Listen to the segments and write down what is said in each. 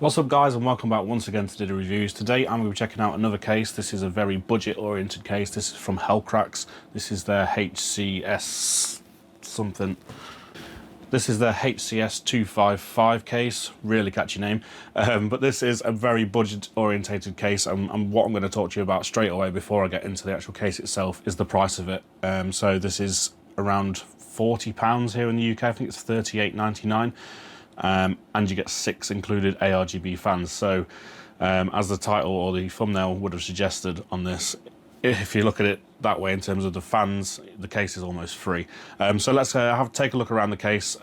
What's up guys, and welcome back once again to Diddy Reviews. Today I'm going to be checking out another case. This is a very budget oriented case. This is from Hellcrack. This is their HCS something. This is their HCS255 case, really catchy name. But this is a very budget orientated case, and what I'm going to talk to you about straight away before I get into the actual case itself is the price of it. So this is around £40 here in the UK. I think it's $38.99. And you get 6 included ARGB fans. So as the title or the thumbnail would have suggested on this, if you look at it that way in terms of the fans, the case is almost free. So let's take a look around the case,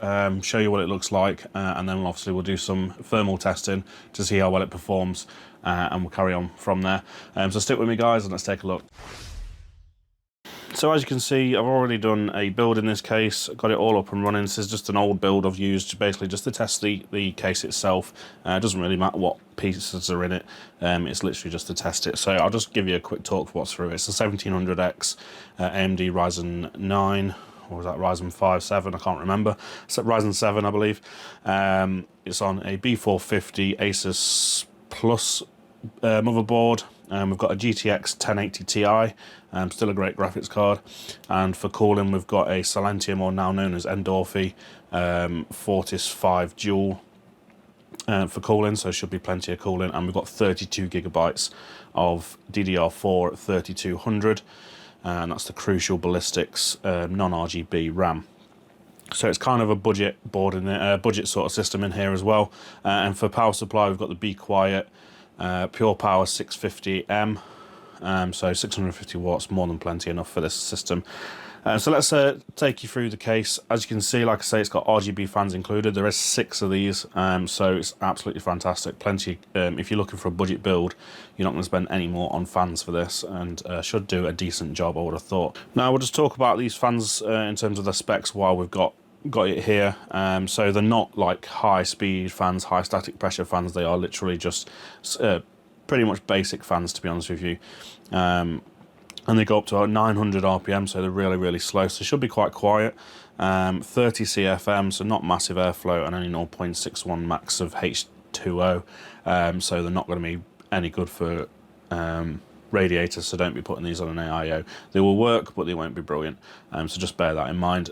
show you what it looks like, and then obviously we'll do some thermal testing to see how well it performs, and we'll carry on from there. So stick with me guys and let's take a look. So as you can see, I've already done a build in this case, got it all up and running. This is just an old build I've used basically just to test the case itself. It doesn't really matter what pieces are in it, it's literally just to test it. So I'll just give you a quick talk of what's through it. It's a 1700X AMD Ryzen 9, or was that Ryzen 5, 7, I can't remember. It's Ryzen 7 I believe. It's on a B450 Asus Plus motherboard. We've got a GTX 1080 Ti, still a great graphics card, and for cooling we've got a Silentium, or now known as Endorphy, Fortis 5 Dual for cooling, so should be plenty of cooling, and we've got 32GB of DDR4 at 3200, and that's the Crucial Ballistics non-RGB RAM. So it's kind of a budget board in there, budget sort of system in here as well. And for power supply we've got the Be Quiet Pure Power 650M, so 650 watts, more than plenty enough for this system. So let's take you through the case. As you can see, like I say, it's got RGB fans included. There is 6 of these, so it's absolutely fantastic. Plenty. If you're looking for a budget build, you're not going to spend any more on fans for this, and should do a decent job, I would have thought. Now we'll just talk about these fans in terms of the specs while we've got it here. So they're not like high speed fans, high static pressure fans. They are literally just pretty much basic fans, to be honest with you. And they go up to about 900 RPM, so they're really slow, so they should be quite quiet. 30 CFM, so not massive airflow, and only 0.61 max of H2O, so they're not going to be any good for radiators, so don't be putting these on an AIO. They will work, but they won't be brilliant, so just bear that in mind.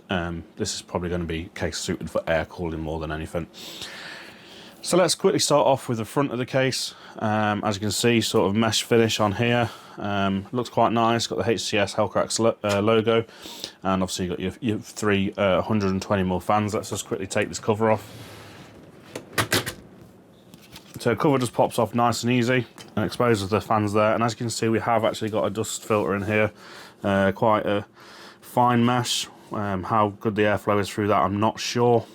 This is probably going to be case suited for air cooling more than anything. So let's quickly start off with the front of the case. As you can see, sort of mesh finish on here. Looks quite nice. Got the HCS Hellcrack logo, and obviously you got your 3 120mm fans. Let's just quickly take this cover off. So the cover just pops off nice and easy and exposes the fans there. And as you can see, we have actually got a dust filter in here, quite a fine mesh. How good the airflow is through that, I'm not sure.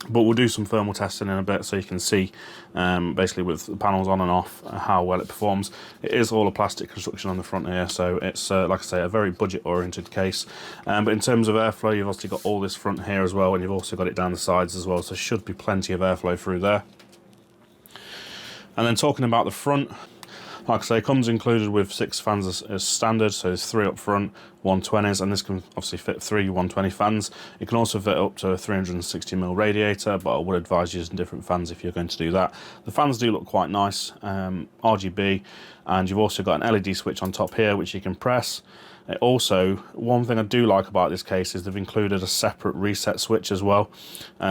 But we'll do some thermal testing in a bit so you can see basically with the panels on and off how well it performs. It is all a plastic construction on the front here, so it's like I say, a very budget oriented case. But in terms of airflow, you've obviously got all this front here as well, and you've also got it down the sides as well, so should be plenty of airflow through there. And then talking about the front, like I say, it comes included with 6 fans as standard, so there's 3 up front, 120s, and this can obviously fit 3 120 fans. It can also fit up to a 360mm radiator, but I would advise using different fans if you're going to do that. The fans do look quite nice, RGB, and you've also got an LED switch on top here which you can press. Also, one thing I do like about this case is they've included a separate reset switch as well,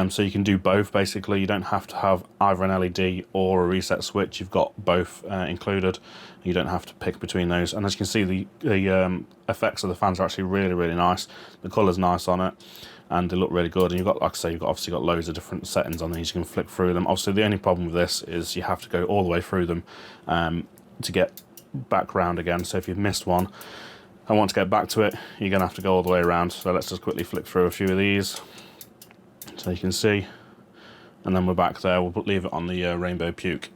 so you can do both basically. You don't have to have either an LED or a reset switch. You've got both included. You don't have to pick between those, and as you can see, the effects of the fans are actually really nice. The colour's nice on it, and they look really good. And you've got, like I say, you've obviously got loads of different settings on these. You can flick through them. Obviously the only problem with this is you have to go all the way through them to get back round again. So if you've missed one and want to get back to it, you're going to have to go all the way around. So let's just quickly flick through a few of these so you can see, and then we're back there. We'll leave it on the rainbow puke.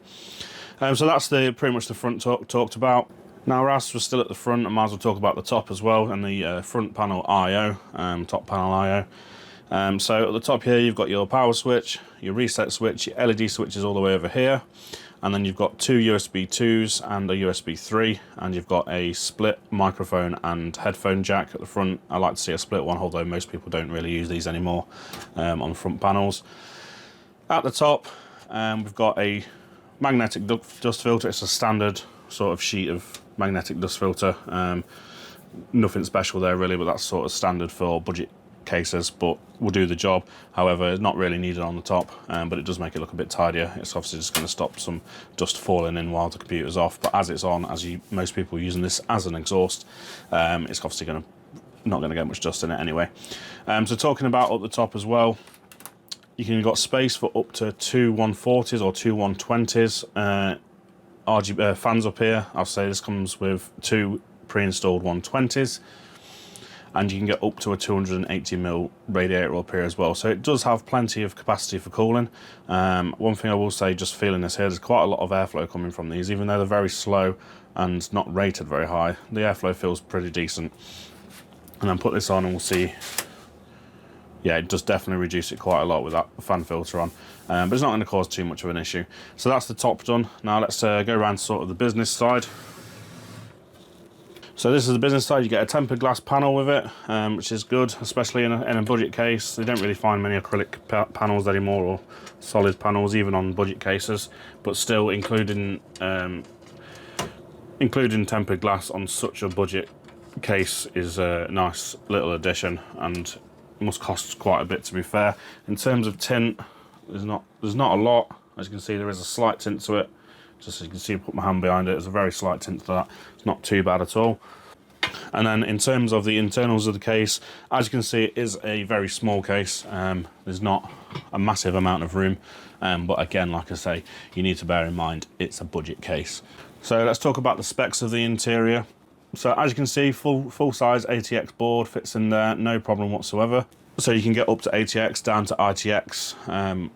So that's pretty much the front talked about. Now, as we're still at the front, I might as well talk about the top as well, and the front panel I/O, top panel I/O. So at the top here, you've got your power switch, your reset switch, your LED switches all the way over here, and then you've got 2 USB 2s and a USB 3, and you've got a split microphone and headphone jack at the front. I like to see a split one, although most people don't really use these anymore on the front panels. At the top, we've got a magnetic dust filter. It's a standard sort of sheet of magnetic dust filter. Nothing special there really, but that's sort of standard for budget cases, but will do the job. However, it's not really needed on the top, but it does make it look a bit tidier. It's obviously just going to stop some dust falling in while the computer's off, but as it's on, most people are using this as an exhaust, it's obviously not going to get much dust in it anyway. So talking about up the top as well, you've got space for up to two 140s or two 120s RGB fans up here. I'll say this comes with two pre-installed 120s, and you can get up to a 280mm radiator up here as well. So it does have plenty of capacity for cooling. One thing I will say, just feeling this here, there's quite a lot of airflow coming from these, even though they're very slow and not rated very high. The airflow feels pretty decent. And then put this on and we'll see. Yeah, it does definitely reduce it quite a lot with that fan filter on, but it's not going to cause too much of an issue. So that's the top done. Now let's go around to sort of the business side. So this is the business side. You get a tempered glass panel with it, which is good, especially in a budget case. They don't really find many acrylic panels anymore, or solid panels, even on budget cases. But still, including tempered glass on such a budget case is a nice little addition, and must cost quite a bit, to be fair. In terms of tint, there's not a lot. As you can see, there is a slight tint to it. Just as you can see, I put my hand behind it, there's a very slight tint to that. It's not too bad at all. And then in terms of the internals of the case, as you can see, it is a very small case. There's not a massive amount of room, but again, like I say, you need to bear in mind it's a budget case. So let's talk about the specs of the interior. So as you can see, full size ATX board fits in there, no problem whatsoever. So you can get up to ATX down to ITX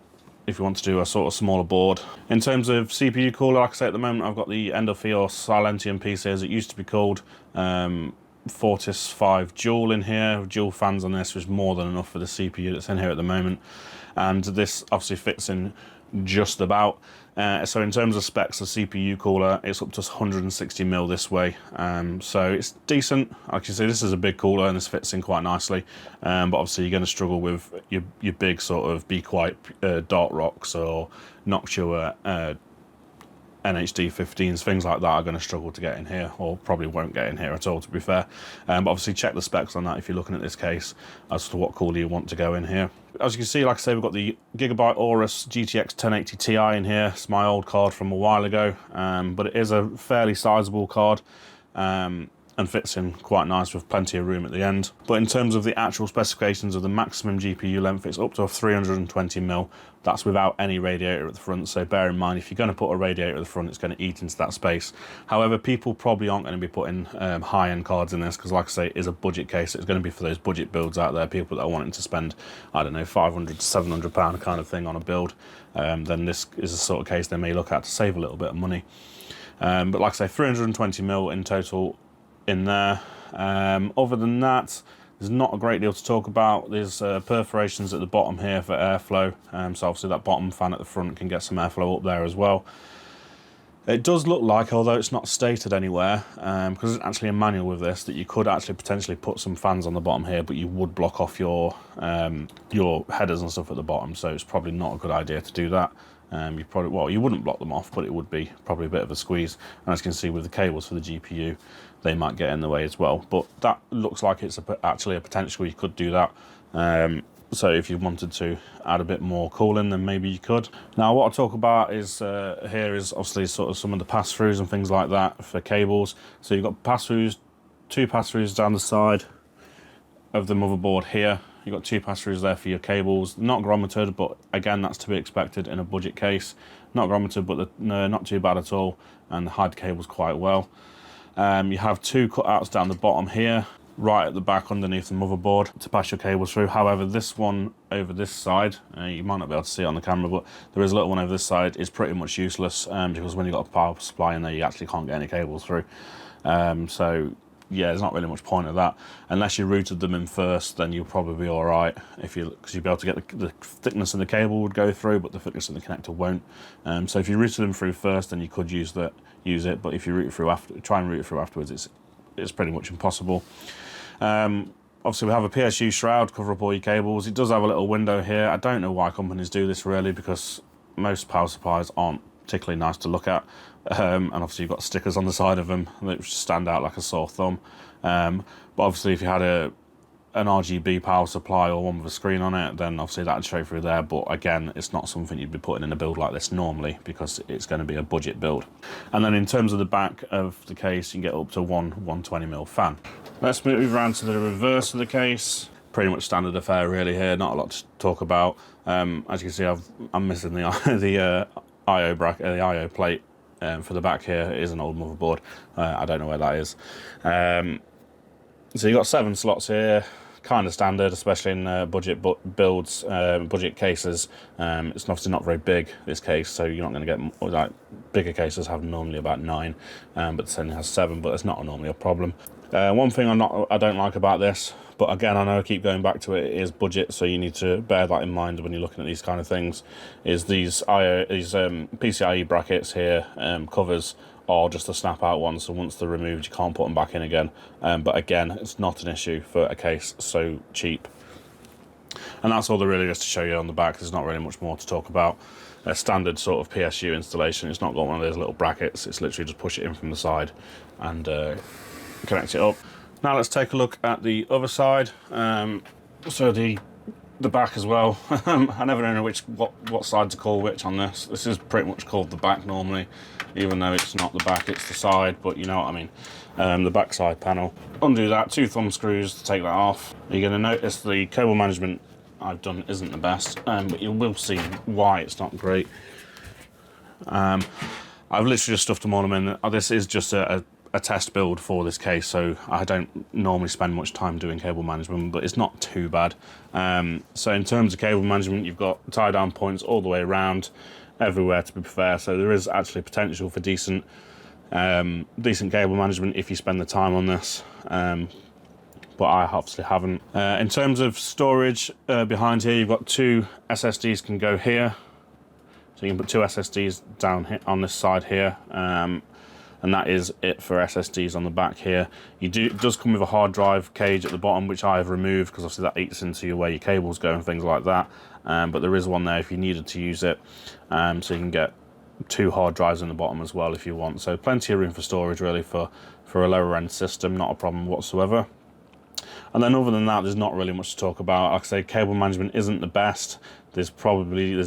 if you want to do a sort of smaller board. In terms of CPU cooler, like I say, at the moment I've got the Endorphy or Silentium PC as it used to be called, Fortis 5 dual in here. Dual fans on this was more than enough for the CPU that's in here at the moment, and this obviously fits in just about. So in terms of specs, the CPU cooler, it's up to 160mm this way, so it's decent. Like you see, this is a big cooler and this fits in quite nicely, but obviously you're going to struggle with your big sort of Be Quiet Dart Rocks or Noctua NHD 15s, things like that are going to struggle to get in here, or probably won't get in here at all, to be fair. But obviously check the specs on that if you're looking at this case as to what cooler you want to go in here. As you can see, like I say, we've got the Gigabyte Aorus GTX 1080 Ti in here. It's my old card from a while ago, but it is a fairly sizable card, and fits in quite nice with plenty of room at the end. But in terms of the actual specifications of the maximum GPU length, it's up to 320mm. That's without any radiator at the front, so bear in mind, if you're going to put a radiator at the front, it's going to eat into that space. However, people probably aren't going to be putting high-end cards in this, because like I say, it is a budget case. It's going to be for those budget builds out there, people that are wanting to spend, I don't know, £500 to £700 kind of thing on a build. Then this is the sort of case they may look at to save a little bit of money. But like I say, 320mm in total in there. Other than that, there's not a great deal to talk about. There's perforations at the bottom here for airflow, so obviously that bottom fan at the front can get some airflow up there as well. It does look like, although it's not stated anywhere, because it's actually a manual with this, that you could actually potentially put some fans on the bottom here, but you would block off your headers and stuff at the bottom, so it's probably not a good idea to do that. You wouldn't block them off, but it would be probably a bit of a squeeze. And as you can see with the cables for the GPU, they might get in the way as well. But that looks like it's actually a potential you could do that. So if you wanted to add a bit more cooling, then maybe you could. Now what I'll talk about is here is obviously sort of some of the pass-throughs and things like that for cables. So you've got pass-throughs, two pass-throughs down the side of the motherboard here. You've got two pass-throughs there for your cables, not grommeted, but again, that's to be expected in a budget case. Not grommeted, but not too bad at all, and hide the cables quite well. You have two cutouts down the bottom here, right at the back underneath the motherboard to pass your cables through. However, this one over this side, you might not be able to see it on the camera, but there is a little one over this side, is pretty much useless, because when you've got a power supply in there, you actually can't get any cables through. So yeah, there's not really much point of that. Unless you routed them in first, then you'll probably be all right, because you'll be able to get the thickness of the cable would go through, but the thickness of the connector won't. So if you routed them through first, then you could use it. But if you try and route it through afterwards, it's pretty much impossible. Obviously, we have a PSU shroud to cover up all your cables. It does have a little window here. I don't know why companies do this really, because most power supplies aren't particularly nice to look at, and obviously you've got stickers on the side of them that stand out like a sore thumb. But obviously if you had an RGB power supply or one with a screen on it, then obviously that'd show through there. But again, it's not something you'd be putting in a build like this normally, because it's going to be a budget build. And then in terms of the back of the case, you can get up to one 120mm fan. Let's move around to the reverse of the case. Pretty much standard affair really here, not a lot to talk about. As you can see, I'm missing the IO bracket, the IO plate for the back here. It is an old motherboard. I don't know where that is. So you've got 7 slots here, kind of standard, especially in budget builds, budget cases. It's obviously not very big, this case, so you're not going to get, like, bigger cases have normally about 9, but this only has 7, but it's not normally a problem. One thing I don't like about this, but again, I know I keep going back to it, is budget, so you need to bear that in mind when you're looking at these kind of things, is these PCIe brackets here, covers, are just a snap out one, so once they're removed you can't put them back in again. But again, it's not an issue for a case so cheap. And that's all there really is to show you on the back. There's not really much more to talk about. A standard sort of PSU installation. It's not got one of those little brackets, it's literally just push it in from the side and connect it up. Now let's take a look at the other side. So the back as well. I never know what side to call which on this. This is pretty much called the back normally, even though it's not the back, it's the side, but you know what I mean. The back side panel. Undo that, 2 thumb screws to take that off. You're going to notice the cable management I've done isn't the best, but you will see why it's not great. I've literally just stuffed them all in. This is just a test build for this case, so I don't normally spend much time doing cable management, but it's not too bad. So in terms of cable management, you've got tie down points all the way around, everywhere to be fair, so there is actually potential for decent cable management if you spend the time on this, but I obviously haven't. In terms of storage, behind here you've got 2 SSDs can go here, so you can put 2 SSDs down here on this side here. And that is it for SSDs on the back here. It does come with a hard drive cage at the bottom, which I have removed because obviously that eats into where your cables go and things like that. But there is one there if you needed to use it. So you can get 2 hard drives in the bottom as well if you want. So plenty of room for storage really for a lower end system, not a problem whatsoever. And then other than that, there's not really much to talk about. Like I say, cable management isn't the best. There's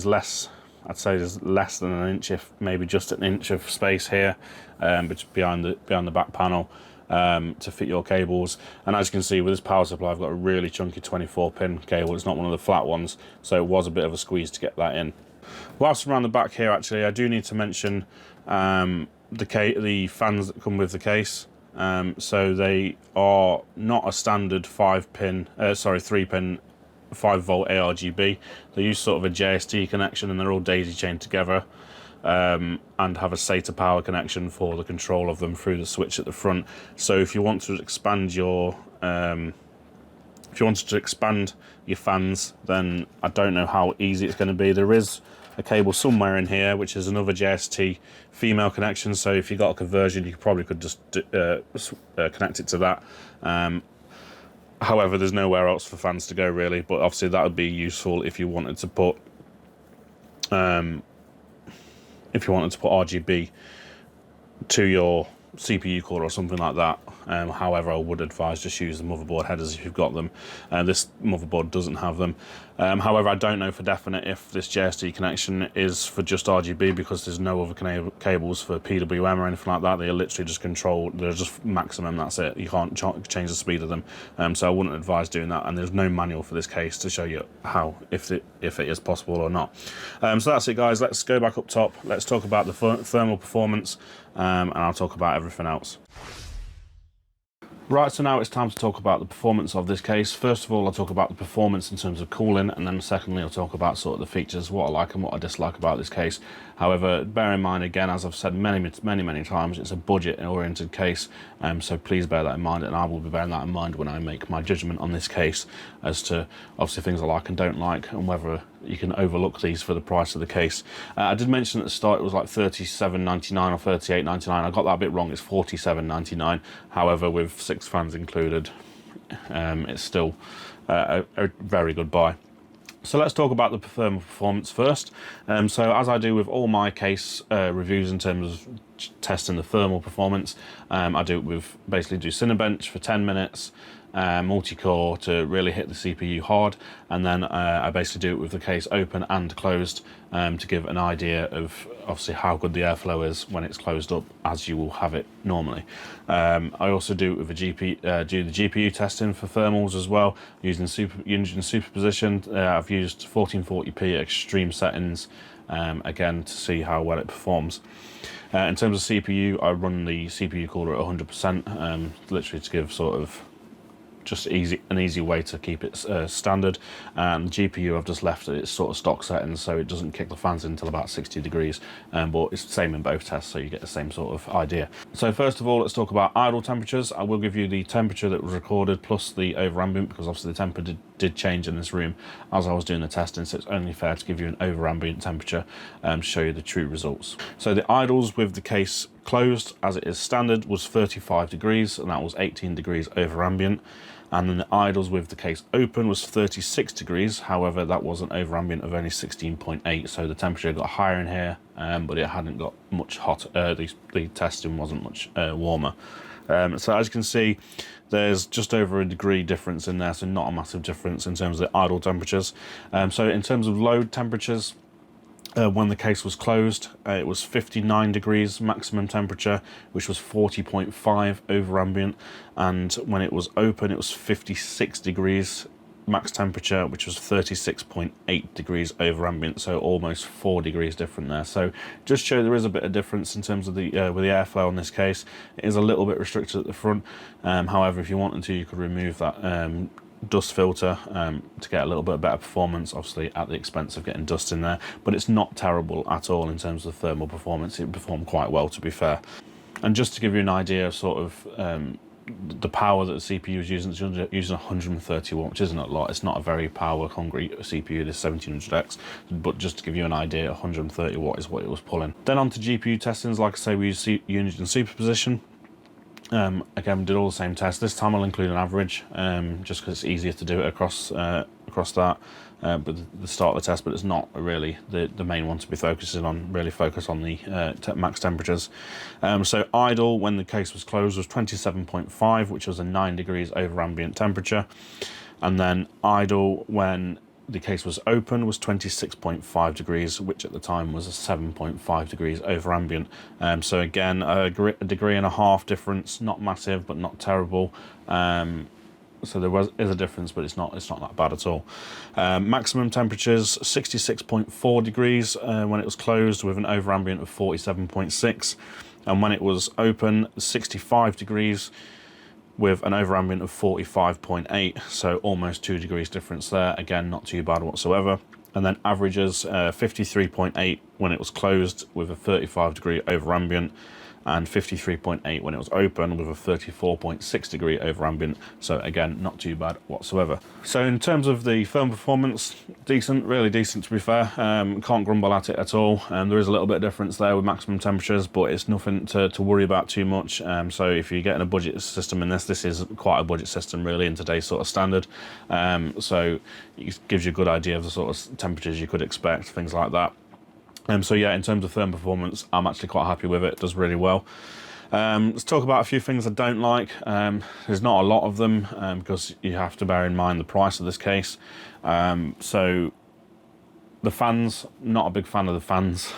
less, I'd say there's less than an inch, if maybe just an inch of space here, behind the back panel to fit your cables. And as you can see with this power supply, I've got a really chunky 24-pin cable. It's not one of the flat ones, so it was a bit of a squeeze to get that in. Whilst around the back here, actually, I do need to mention the fans that come with the case. So they are not a standard 3-pin 5-volt ARGB. They use sort of a JST connection, and they're all daisy chained together, and have a SATA power connection for the control of them through the switch at the front. So if you want to expand your fans, then I don't know how easy it's going to be. There is a cable somewhere in here which is another JST female connection, so if you got a conversion you probably could just connect it to that. However, there's nowhere else for fans to go really, but obviously that would be useful if you wanted to put RGB to your CPU core or something like that. However, I would advise just use the motherboard headers if you've got them. This motherboard doesn't have them. However, I don't know for definite if this JST connection is for just RGB, because there's no other cables for PWM or anything like that. They are literally just controlled, they're just maximum, that's it. You can't change the speed of them. So I wouldn't advise doing that, and there's no manual for this case to show you how, if it is possible or not. So that's it guys, let's go back up top, let's talk about the thermal performance, and I'll talk about everything else. Right, so now it's time to talk about the performance of this case. First of all, I'll talk about the performance in terms of cooling, and then secondly, I'll talk about sort of the features, what I like and what I dislike about this case. However, bear in mind, again, as I've said many times, it's a budget-oriented case, so please bear that in mind, and I will be bearing that in mind when I make my judgment on this case as to, obviously, things I like and don't like, and whether you can overlook these for the price of the case. I did mention at the start it was like $37.99 or $38.99. I got that a bit wrong, it's $47.99. However, with 6 fans included, it's still a very good buy. So let's talk about the thermal performance first. So as I do with all my case reviews in terms of testing the thermal performance, I do it with basically do Cinebench for 10 minutes, multi-core to really hit the CPU hard, and then I basically do it with the case open and closed to give an idea of obviously how good the airflow is when it's closed up, as you will have it normally. I also do it with do the GPU testing for thermals as well, using superposition. I've used 1440p extreme settings again to see how well it performs. In terms of CPU, I run the CPU cooler at 100%, literally to give sort of just an easy way to keep it standard. And the GPU I've just left at its sort of stock settings, so it doesn't kick the fans until about 60 degrees, but it's the same in both tests, so you get the same sort of idea. So first of all, let's talk about idle temperatures. I will give you the temperature that was recorded plus the over ambient, because obviously the temperature did change in this room as I was doing the testing, so it's only fair to give you an over ambient temperature to show you the true results. So the idles with the case closed as it is standard was 35 degrees, and that was 18 degrees over ambient. And then the idles with the case open was 36 degrees. However, that was an over ambient of only 16.8, so the temperature got higher in here, but it hadn't got much hot. The testing wasn't much warmer. So as you can see, there's just over a degree difference in there, so not a massive difference in terms of the idle temperatures. So in terms of load temperatures, when the case was closed, it was 59 degrees maximum temperature, which was 40.5 over ambient, and when it was open it was 56 degrees max temperature, which was 36.8 degrees over ambient, so almost 4 degrees different there. So just show there is a bit of difference in terms of the with the airflow on this case. It is a little bit restricted at the front, however, if you wanted to, you could remove that dust filter to get a little bit better performance, obviously at the expense of getting dust in there, but it's not terrible at all in terms of thermal performance. It performed quite well, to be fair. And just to give you an idea of sort of the power that the CPU is using, it's using 130 watt, which isn't a lot. It's not a very power hungry CPU, this 1700X, but just to give you an idea, 130 watt is what it was pulling. Then on to GPU testings. Like I say, we use unit and superposition. Again, did all the same tests. This time I'll include an average, just because it's easier to do it across that. But the start of the test, but it's not really the main one to be focusing on. Really focus on the max temperatures. So idle when the case was closed was 27.5, which was a 9 degrees over ambient temperature, and then idle when the case was open was 26.5 degrees, which at the time was a 7.5 degrees over ambient. So again, a degree and a half difference, not massive, but not terrible. So there is a difference, but it's not that bad at all. Maximum temperatures 66.4 degrees when it was closed, with an over ambient of 47.6, and when it was open 65 degrees with an over ambient of 45.8, so almost 2 degrees difference there. Again, not too bad whatsoever. And then averages 53.8 when it was closed with a 35 degree over ambient, and 53.8 when it was open with a 34.6 degree over ambient. So again, not too bad whatsoever. So in terms of the thermal performance, decent, really decent to be fair. Can't grumble at it at all. There is a little bit of difference there with maximum temperatures, but it's nothing to worry about too much. So if you're getting a budget system in this is quite a budget system really in today's sort of standard. So it gives you a good idea of the sort of temperatures you could expect, things like that. So yeah, in terms of thermal performance, I'm actually quite happy with it. It does really well. Let's talk about a few things I don't like. There's not a lot of them because you have to bear in mind the price of this case. So the fans, not a big fan of the fans.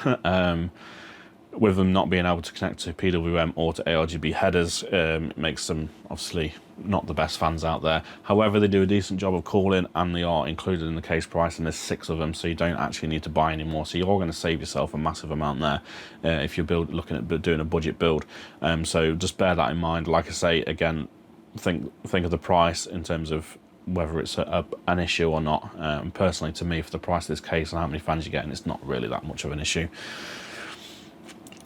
With them not being able to connect to PWM or to ARGB headers, it makes them obviously not the best fans out there. However, they do a decent job of cooling, and they are included in the case price, and there's 6 of them, so you don't actually need to buy any more. So you're going to save yourself a massive amount there if you're looking at doing a budget build. So just bear that in mind. Like I say, again, think of the price in terms of whether it's an issue or not. Personally, to me, for the price of this case and how many fans you're getting, it's not really that much of an issue.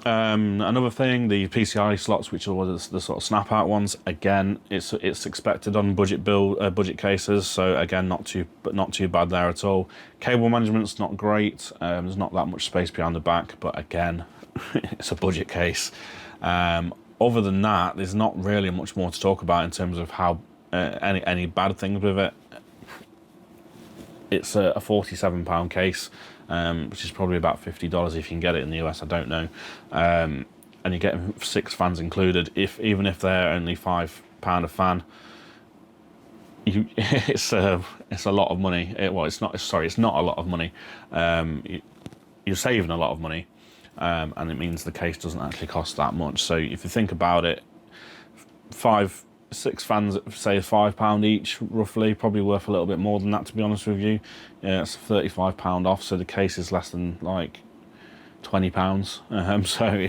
Another thing, the PCI slots, which are the sort of snap out ones, again, it's expected on budget cases, so again, not too bad there at all. Cable management's not great. There's not that much space behind the back, but again, it's a budget case. Other than that, there's not really much more to talk about in terms of how any bad things with it. It's a £47 case, which is probably about $50 if you can get it in the US, I don't know. And you get 6 fans included, even if they're only £5 a fan. It's a lot of money. Well, it's not. Sorry, it's not a lot of money. You're saving a lot of money, and it means the case doesn't actually cost that much. So if you think about it, 6 fans at say £5 each, roughly, probably worth a little bit more than that, to be honest with you. Yeah, it's £35 off, so the case is less than like £20. So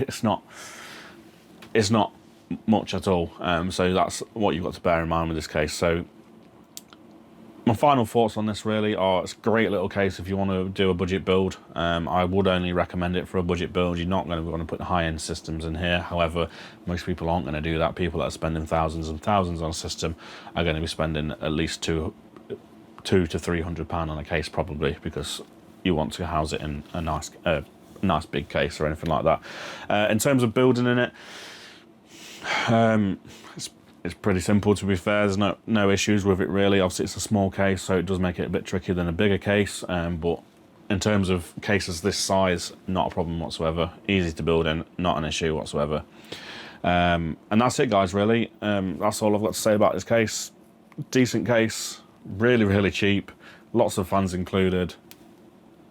it's not much at all. So that's what you've got to bear in mind with this case. So my final thoughts on this really are, it's a great little case if you want to do a budget build. I would only recommend it for a budget build. You're not going to want to put high-end systems in here. However, most people aren't going to do that. People that are spending thousands and thousands on a system are going to be spending at least £200 to £300 on a case, probably, because you want to house it in a nice big case or anything like that. In terms of building in it, it's pretty simple, to be fair. There's no issues with it really. Obviously it's a small case, so it does make it a bit trickier than a bigger case, but in terms of cases this size, not a problem whatsoever. Easy to build in, not an issue whatsoever. And that's it, guys, really. That's all I've got to say about this case. Decent case, really cheap, lots of fans included,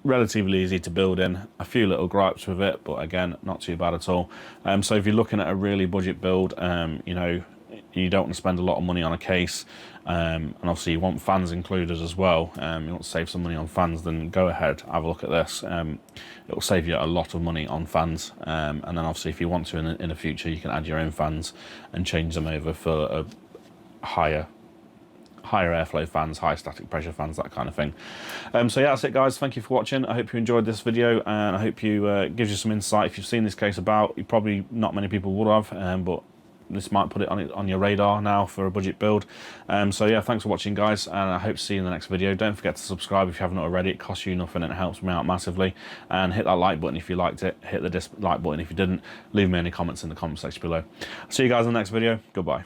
relatively easy to build in. A few little gripes with it, but again, not too bad at all. So if you're looking at a really budget build, you know, you don't want to spend a lot of money on a case, and obviously you want fans included as well. You want to save some money on fans, then go ahead, have a look at this. It will save you a lot of money on fans, and then obviously if you want to in the future, you can add your own fans and change them over for a higher airflow fans, high static pressure fans, that kind of thing. So yeah, that's it, guys. Thank you for watching. I hope you enjoyed this video, and I hope you gives you some insight. If you've seen this case about, you probably not many people would have, but this might put it on your radar now for a budget build. So yeah, thanks for watching, guys, and I hope to see you in the next video. Don't forget to subscribe if you haven't already. It costs you nothing and it helps me out massively. And hit that like button if you liked it. Hit the dislike button if you didn't. Leave me any comments in the comment section below. See you guys in the next video. Goodbye.